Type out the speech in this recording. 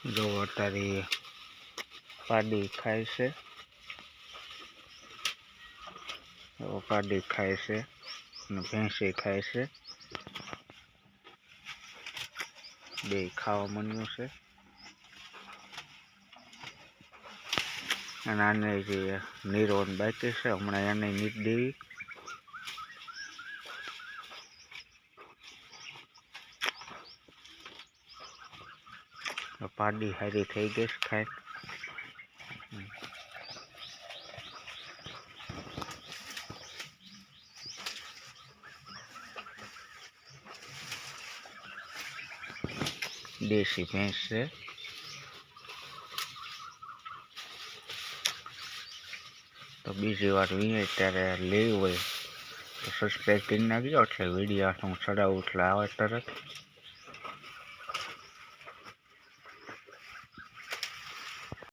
જો અત્યારે પાડી ખાય છે, પાડી ખાય છે અને ભેંસી ખાય છે. બે ખાવા માંડ્યું છે અને આને જે નીરવન બાકી છે હમણાં એને નીચ દેવી. પાડી હારી થઈ ગઈ છે ખાય. દેશી ભેંસ છે. તો બીજી વાર વીએ ત્યારે લેવી હોય તો સબસ્ક્રાઈબ કરી નાખજો એટલે વિડીયો હું ચડાવું એટલે આવે તરત.